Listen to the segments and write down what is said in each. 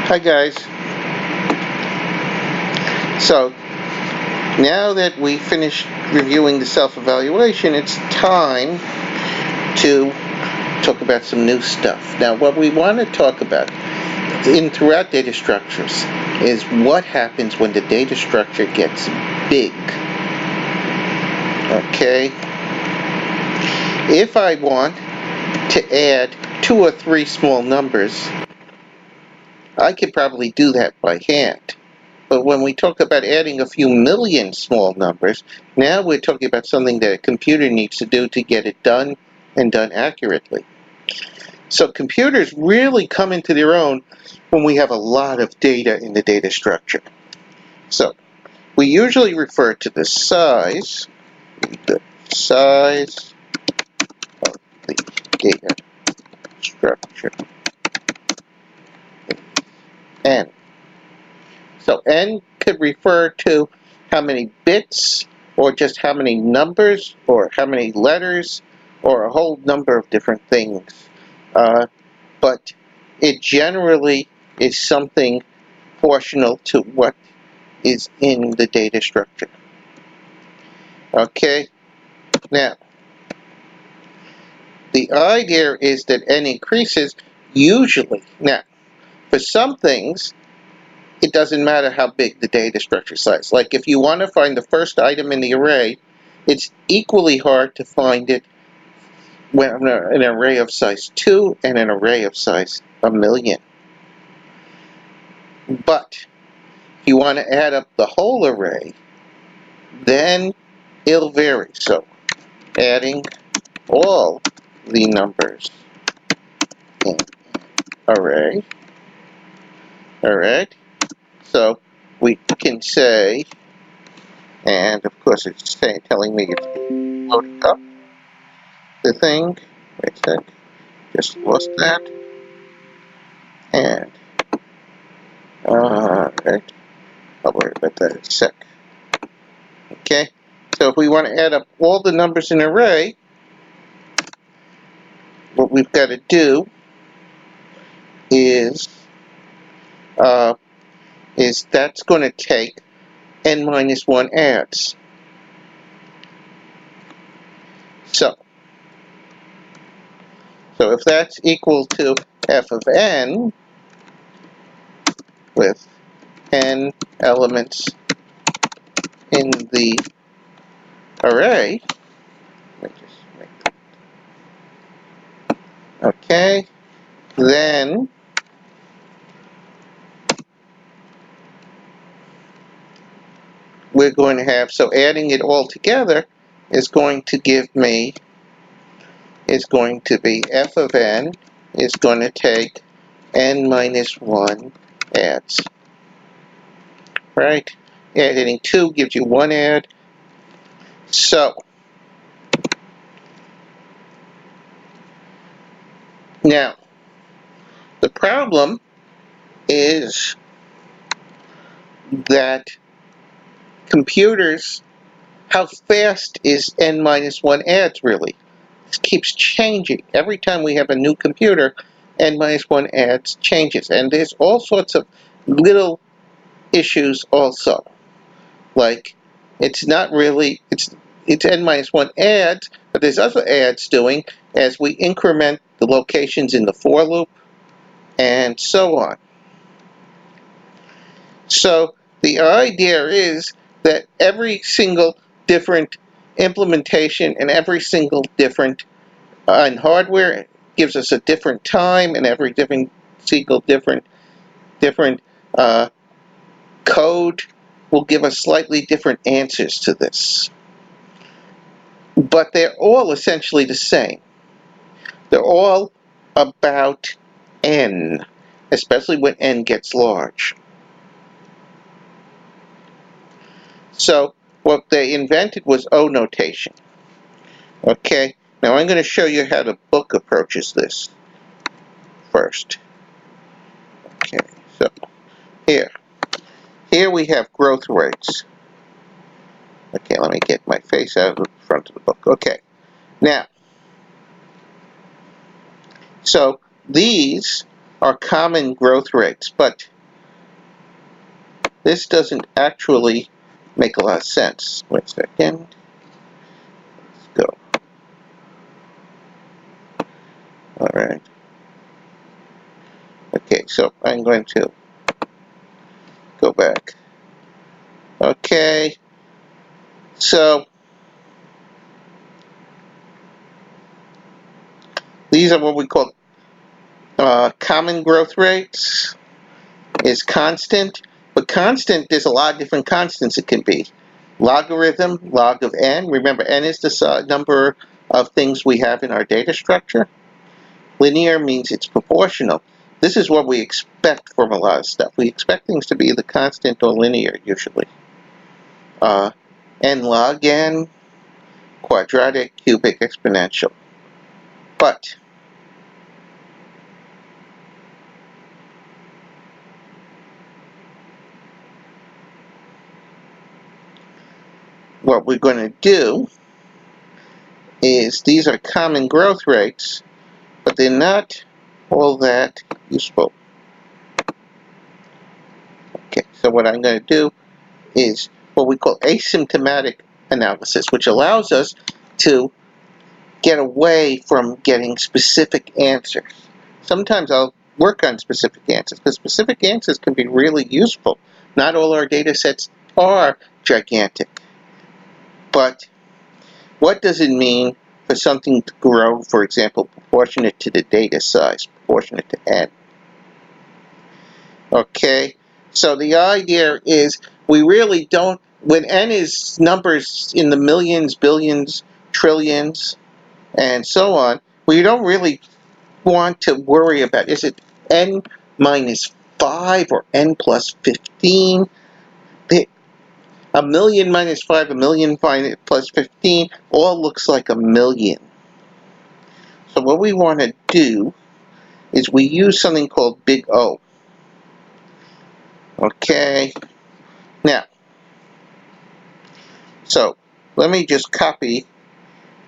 Hi guys. So now that we finished reviewing the self-evaluation, it's time to talk about some new stuff. Now what we want to talk about throughout data structures is what happens when the data structure gets big. Okay? If I want to add 2 or 3 small numbers, I could probably do that by hand. But when we talk about adding a few million small numbers, now we're talking about something that a computer needs to do to get it done and done accurately. So computers really come into their own when we have a lot of data in the data structure. So we usually refer to the size of the data structure, N. So N could refer to how many bits, or just how many numbers, or how many letters, or a whole number of different things. But it generally is something proportional to what is in the data structure. Okay? Now, the idea is that N increases usually. Now, for some things, it doesn't matter how big the data structure size. Like if you want to find the first item in the array, it's equally hard to find it when an array of size 2 and an array of size 1,000,000. But if you want to add up the whole array, then it'll vary. So adding all the numbers in array. Alright, so we can say, and of course it's telling me it's loading up the thing. Wait a sec, just lost that. And alright, I'll worry about that in a sec. Okay, so if we want to add up all the numbers in an array, what we've got to do is that's going to take n minus 1 adds. So if that's equal to f of n with n elements in the array, okay, then we're going to have, so adding it all together is going to give me, is going to be f of n is going to take n minus 1 adds. Right? Adding 2 gives you 1 add. So now the problem is that computers, how fast is n minus 1 adds really? It keeps changing. Every time we have a new computer, n minus 1 adds changes. And there's all sorts of little issues also. Like, it's not really, it's n minus 1 adds, but there's other adds doing as we increment the locations in the for loop, and so on. So the idea is that every single different implementation and every single different on hardware gives us a different time, and every single different code will give us slightly different answers to this. But they're all essentially the same. They're all about n, especially when n gets large. So what they invented was O notation. Okay, now I'm going to show you how the book approaches this first. Okay, so here we have growth rates. Okay, let me get my face out of the front of the book. Okay, now, so these are common growth rates, but this doesn't actually make a lot of sense. Wait a second. Let's go. Alright. Okay, so I'm going to go back. Okay. So these are what we call common growth rates. Is constant, but constant, there's a lot of different constants it can be. Logarithm, log of n. Remember, n is the number of things we have in our data structure. Linear means it's proportional. This is what we expect from a lot of stuff. We expect things to be either constant or linear, usually. N log n, quadratic, cubic, exponential. But what we're going to do is these are common growth rates, but they're not all that useful. Okay, so what I'm going to do is what we call asymptomatic analysis, which allows us to get away from getting specific answers. Sometimes I'll work on specific answers, because specific answers can be really useful. Not all our data sets are gigantic. But what does it mean for something to grow, for example, proportionate to the data size, proportionate to n? Okay, so the idea is we really don't, when n is numbers in the millions, billions, trillions, and so on, we don't really want to worry about, is it n minus 5 or n plus 15? A million minus 5, a million plus 15, all looks like a million. So what we want to do is we use something called big O. Okay, now, so let me just copy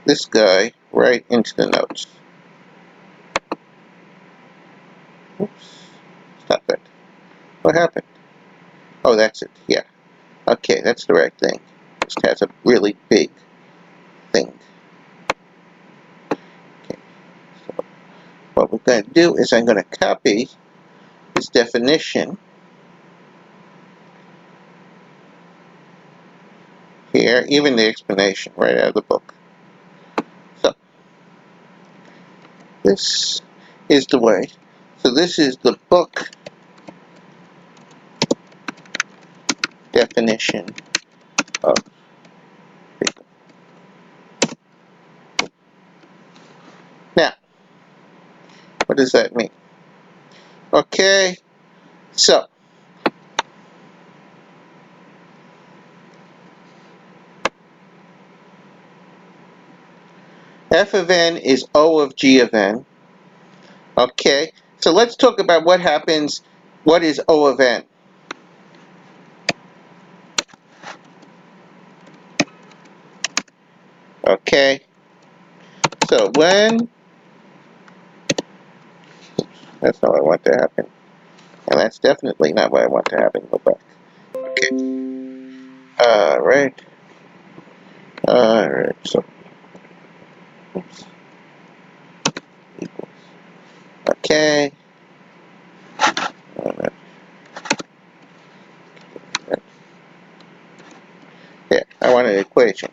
this guy right into the notes. Oops, stop that. What happened? Oh, that's it, yeah. Okay, that's the right thing. This has a really big thing. Okay, so what we're going to do is I'm going to copy this definition here, even the explanation right out of the book. So, this is the way. So this is the book definition of big O. Now, what does that mean? Okay, so f of n is O of g of n. Okay, so let's talk about what happens, what is O of n? Okay, so when, that's not what I want to happen, and that's definitely not what I want to happen. Go back. Okay, alright, so, oops, equals, okay, yeah, I want an equation.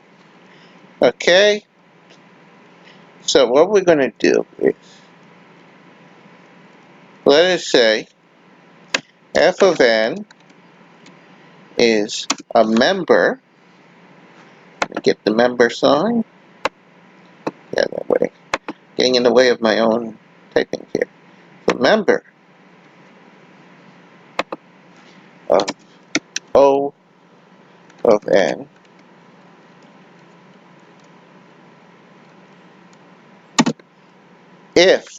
Okay, so what we're going to do is, let us say f of n is a member. Let me get the member sign. Yeah, that way. Getting in the way of my own typing here. So member of O of n if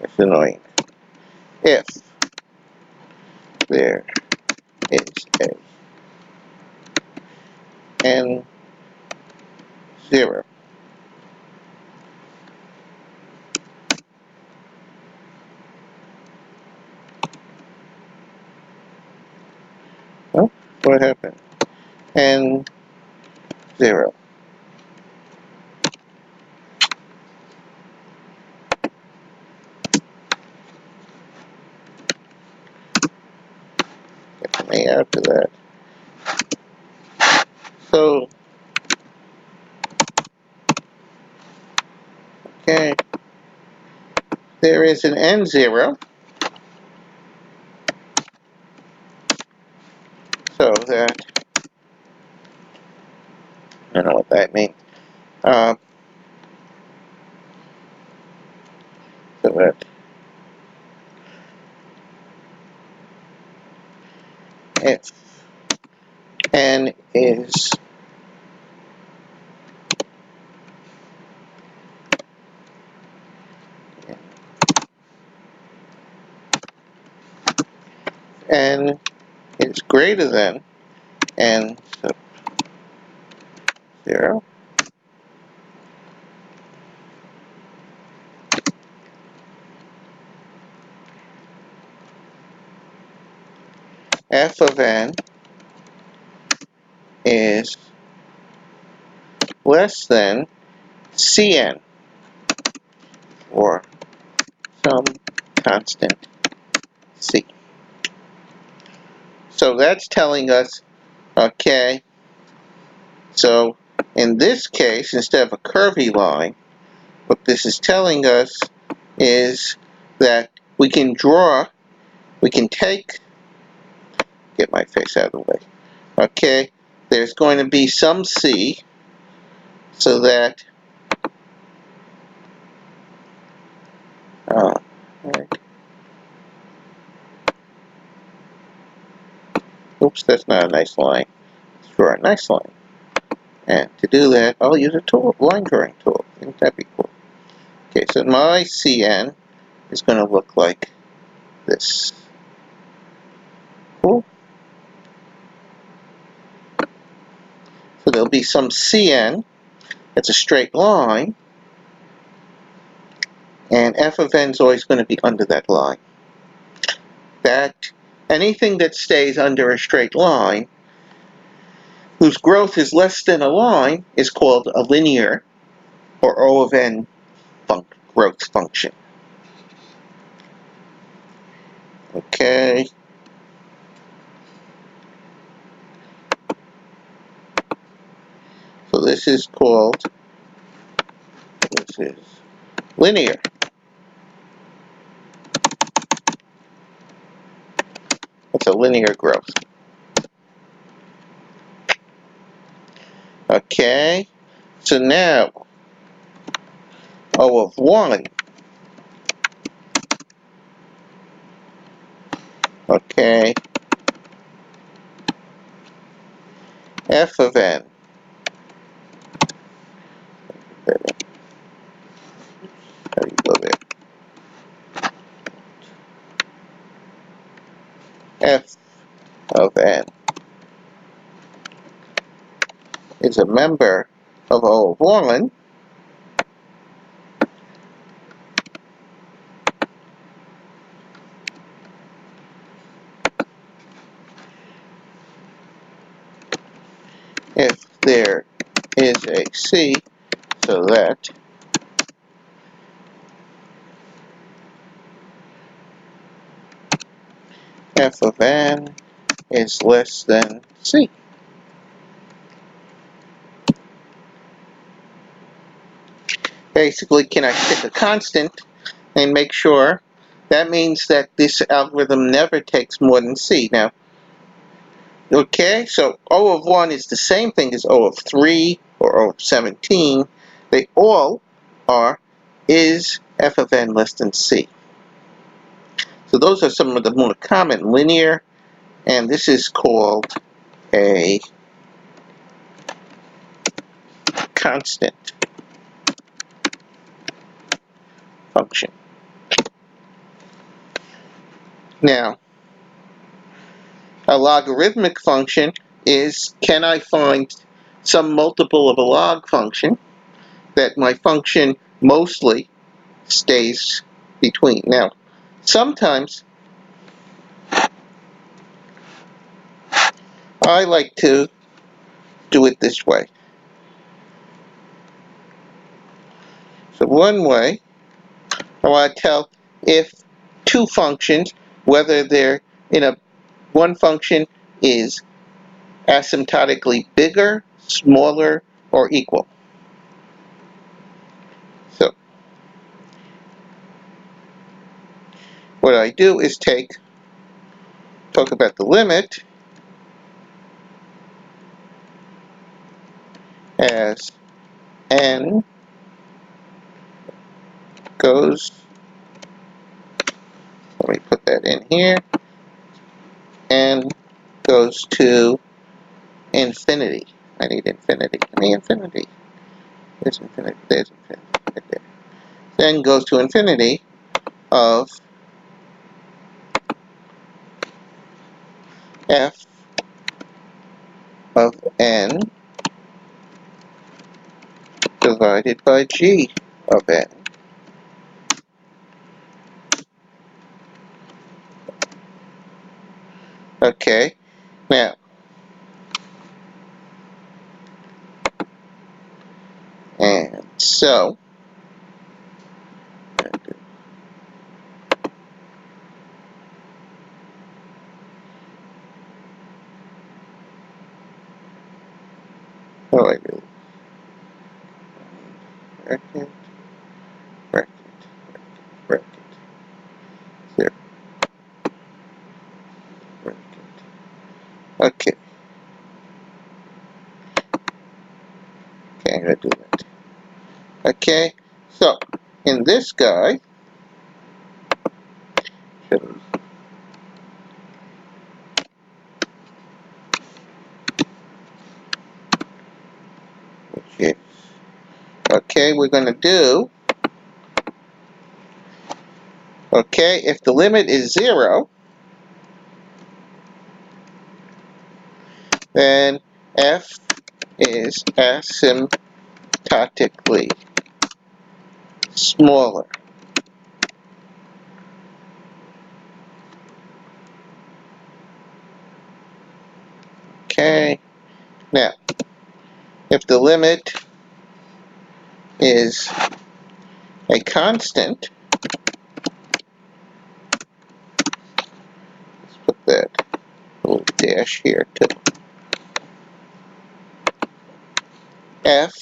it's annoying. If there is a n0 0. Get me after that. So, okay, there is an n0. So that, I don't know what that means. So that if n is n is greater than n sub 0, f of n is less than Cn for some constant C. So that's telling us, okay, so in this case, instead of a curvy line, what this is telling us is that we can take, get my face out of the way, okay, there's going to be some C, so that right. Oops, that's not a nice line. Let's draw a nice line. And to do that, I'll use a tool, line drawing tool. Wouldn't that be cool? Okay, so my Cn is going to look like this. Cool. So there'll be some Cn. It's a straight line. And f of n is always going to be under that line. Anything that stays under a straight line, whose growth is less than a line, is called a linear, or O of n growth function. Okay. So this is linear. It's a linear growth. Okay, so now O of 1, okay, f of n, how do you go there? F of n is a member of O of 1, if there is a C, so that f of n is less than C. Basically, can I pick a constant and make sure? That means that this algorithm never takes more than C. Now, okay, so O of 1 is the same thing as O of 3 or O of 17. They all are, is f of n less than C? So those are some of the more common linear, and this is called a constant function. Now, a logarithmic function is, can I find some multiple of a log function that my function mostly stays between? Now, sometimes I like to do it this way. one way, I want to tell if two functions, whether they're one function is asymptotically bigger, smaller, or equal. So what I do is talk about the limit as n goes, let me put that in here, n goes to infinity. I need infinity. Give me infinity. There's infinity. There's infinity. Right there. Then goes to infinity of f of n divided by g of n. Okay, now, and so, what do I do? Bracket, bracket, bracket, zero, bracket. Okay. Okay, I'm gonna do that. Okay, so in this guy, okay, we're gonna do, okay, if the limit is 0, then f is asymptotically smaller. Okay, now, if the limit is a constant, let's put that little dash here too. F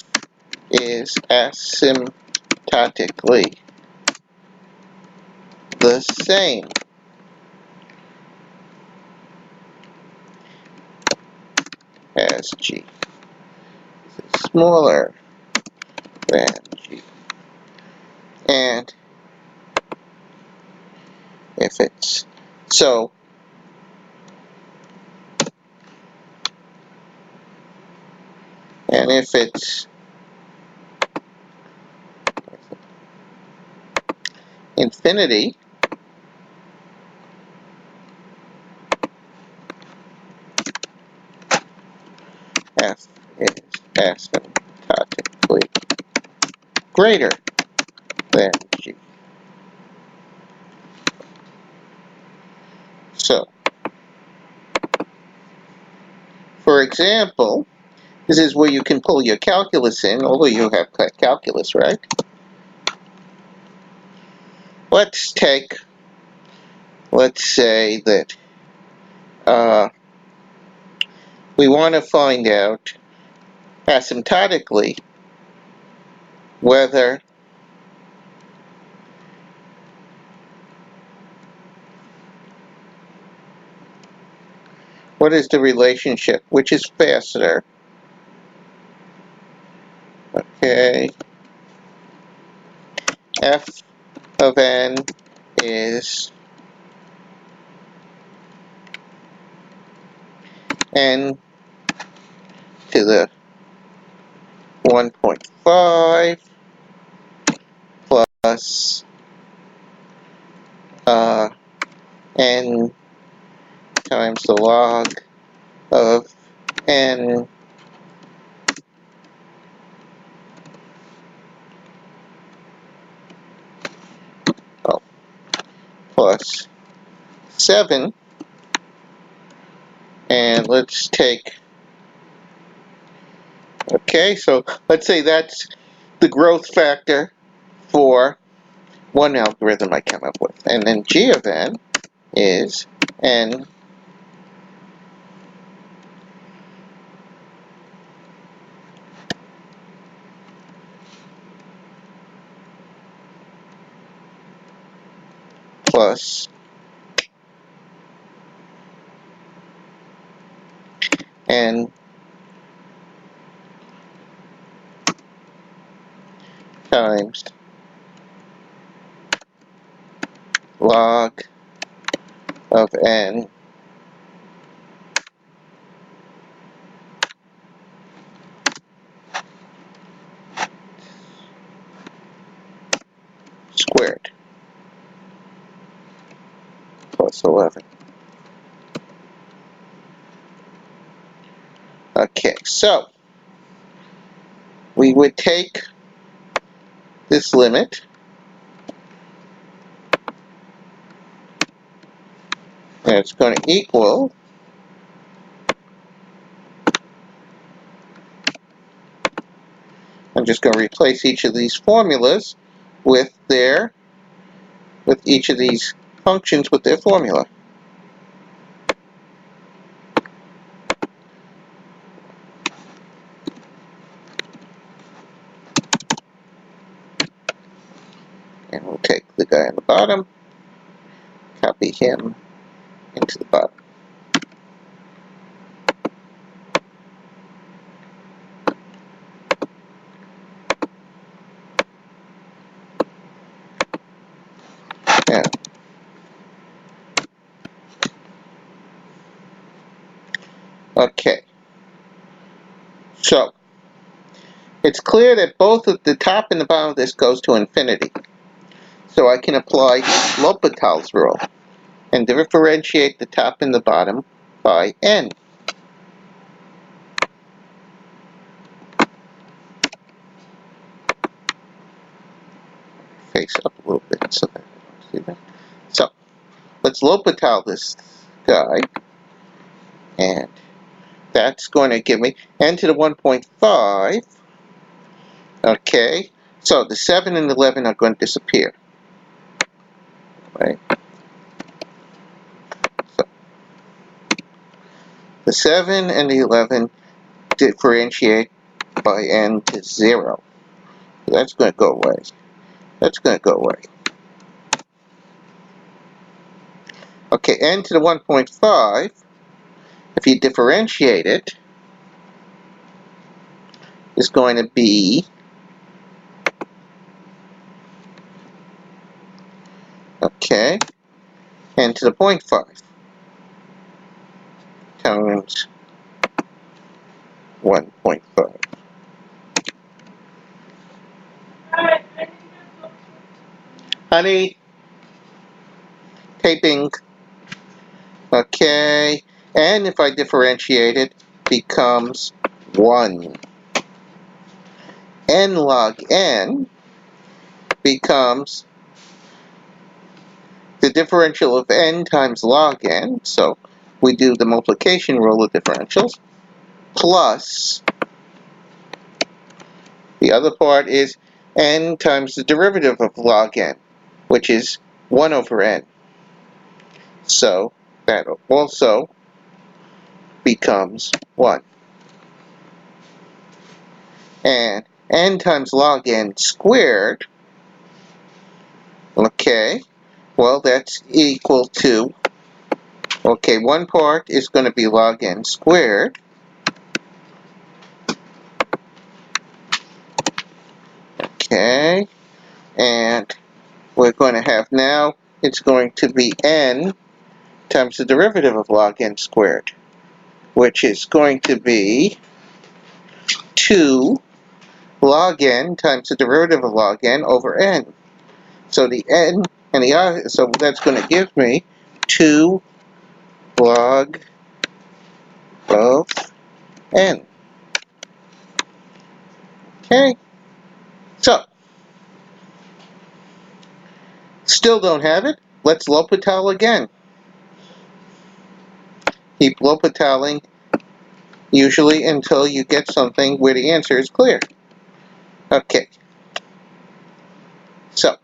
is asymptotically the same as G. It's smaller than G. And if it's so, and if it's infinity, F is asymptotically greater than G. So, for example, this is where you can pull your calculus in, although you have calculus, right? Let's say that we want to find out asymptotically whether what is the relationship, which is faster. Okay, f of n is n to the 1.5 plus n times the log of n plus 7, and let's take, okay, so let's say that's the growth factor for one algorithm I come up with. And then G of n is n plus n times log of n squared plus 11. Okay, so we would take this limit and it's going to equal I'm just going to replace each of these formulas with each of these functions with their formula. And we'll take the guy on the bottom, copy him into the bottom. Yeah. Okay. So, it's clear that both of the top and the bottom of this goes to infinity. So I can apply L'Hopital's rule and differentiate the top and the bottom by n. Face up a little bit so that I don't see that. So, let's L'Hopital this guy, and that's going to give me n to the 1.5. Okay, so the 7 and 11 are going to disappear. Right? So, the 7 and the 11 differentiate by n to 0. That's going to go away. That's going to go away. Okay, n to the 1.5, if you differentiate it, is going to be okay, n to the 0.5 times 1.5. Honey, taping. Okay, and if I differentiate it, becomes 1. N log n becomes the differential of n times log n, so we do the multiplication rule of differentials, plus the other part is n times the derivative of log n, which is 1 over n. So that also becomes 1. And n times log n squared, okay, well that's equal to, okay, one part is going to be log n squared, okay, and we're going to have now, it's going to be n times the derivative of log n squared, which is going to be 2 log n times the derivative of log n over n. So the n and the other, so that's going to give me 2 log of n. Okay, so still don't have it. Let's L'Hopital again. Keep L'Hopitaling usually until you get something where the answer is clear. Okay. So,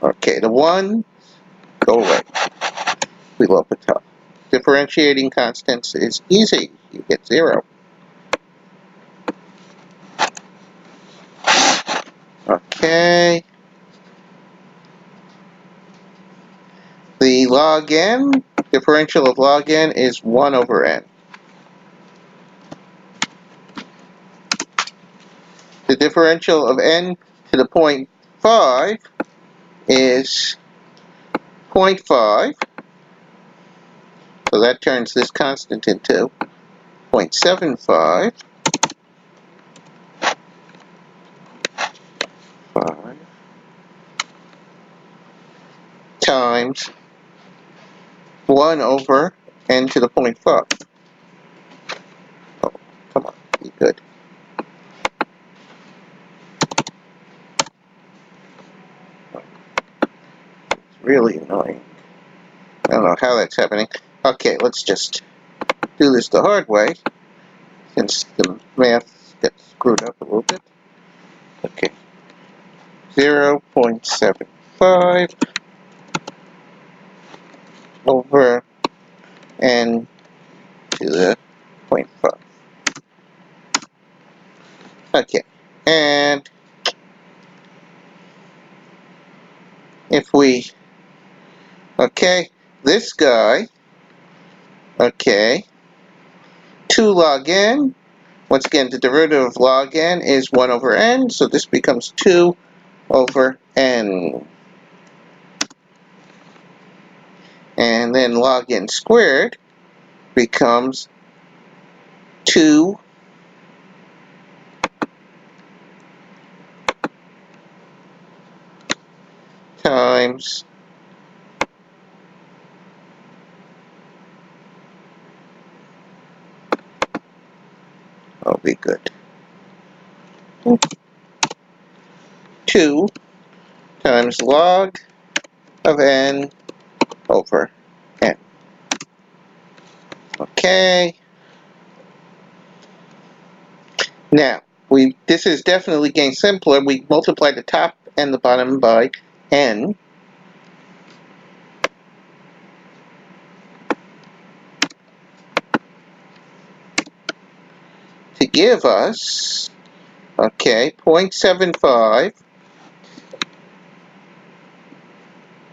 okay, the 1 go away. We love the top. Differentiating constants is easy. You get 0. Okay. The log n, differential of log n is 1 over n. The differential of n to the point 5 is 0.5. So that turns this constant into 0.75. 5 times 1 over n to the point 5. Oh, come on, be good. It's really annoying. I don't know how that's happening. Okay, let's just do this the hard way, since the math gets screwed up a little bit. Okay, 0.75 over n to the 0.5. Okay, and if we, okay, this guy, okay, 2 log n, once again, the derivative of log n is 1 over n, so this becomes 2 over n. And then log n squared becomes 2 times I'll be good. 2 times log of n over n. Okay. Now, this is definitely getting simpler. We multiply the top and the bottom by n. To give us, okay, 0.75.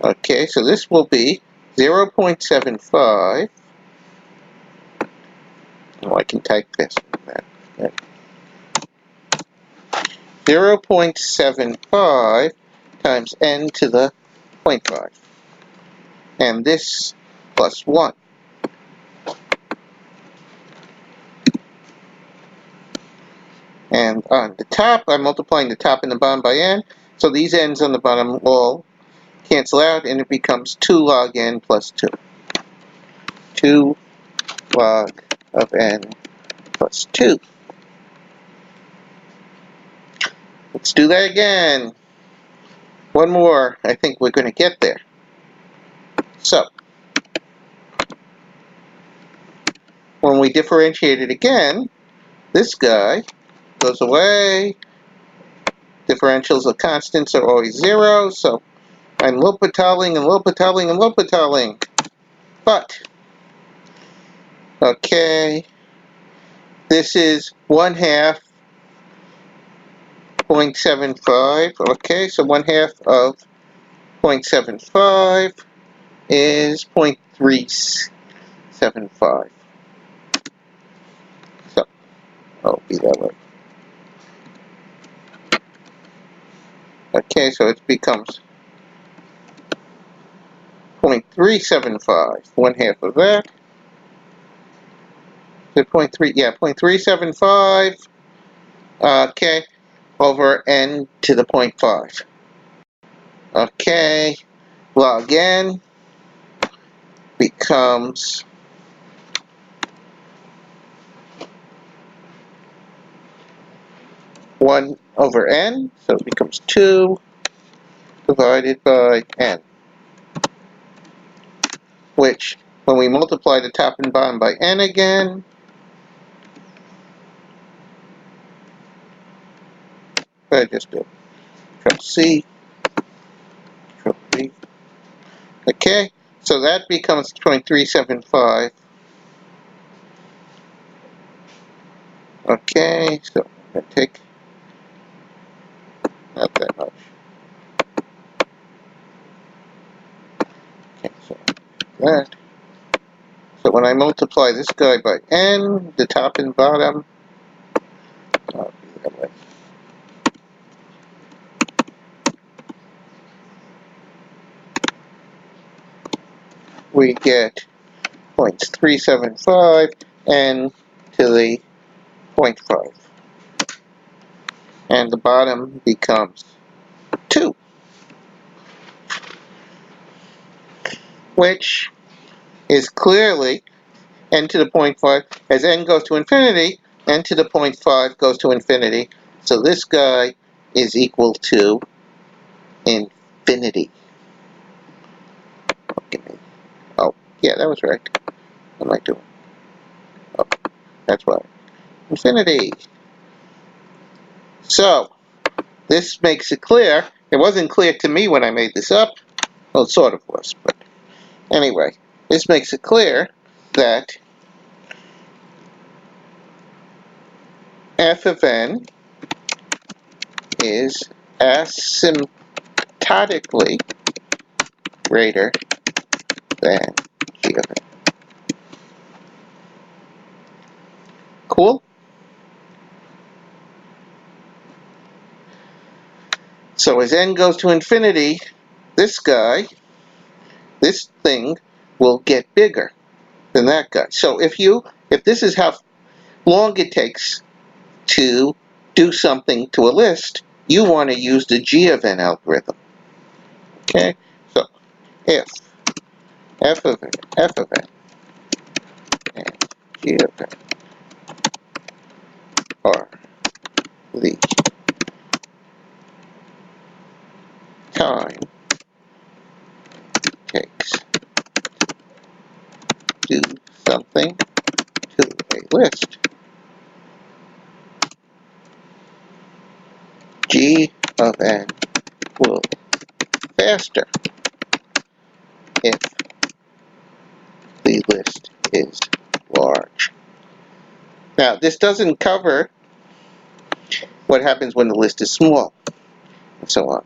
Okay, so this will be 0.75. Oh, I can type this. 0.75 times n to the 0.5. And this plus 1. And on the top, I'm multiplying the top and the bottom by n. So these n's on the bottom all cancel out, and it becomes 2 log n plus 2. 2 log of n plus 2. Let's do that again. One more. I think we're going to get there. So, when we differentiate it again, this guy goes away. Differentials of constants are always 0, so I'm L'Hopitalling and L'Hopitalling and L'Hopitalling. But, okay, this is 1/2 0.75. Okay, so 1/2 of 0.75 is 0.375. So, I'll be that way. Okay, so it becomes 0.375. 1/2 of that. So 0.3, yeah, 0.375. Okay, over n to the 0.5. Okay, log n becomes 1 over n, so it becomes 2 divided by n, which, when we multiply the top and bottom by n again, What did I just do? Control C, Control V. Okay, so that becomes 0.375. Okay, so I'm going to take not that much. Okay, so that. So when I multiply this guy by n, the top and bottom, I'll do that way. We get 0.375 n to the 0.5. And the bottom becomes 2, which is clearly n to the 0.5. As n goes to infinity, n to the 0.5 goes to infinity. So this guy is equal to infinity. Okay. Oh, yeah, that was right. What am I doing? Oh, that's right. Infinity. So, this makes it clear. It wasn't clear to me when I made this up. Well, it sort of was, but anyway, this makes it clear that f of n is asymptotically greater than g of n. Cool? So as n goes to infinity, this guy, this thing, will get bigger than that guy. So if this is how long it takes to do something to a list, you want to use the g of n algorithm. Okay? So if f of n and g of n are the time it takes to do something to a list, g of n will be faster if the list is large. Now, this doesn't cover what happens when the list is small, and so on.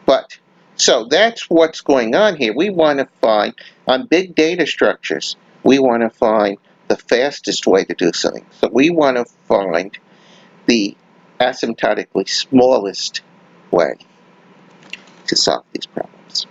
But, so that's what's going on here. We want to find, on big data structures, we want to find the fastest way to do something. So we want to find the asymptotically smallest way to solve these problems.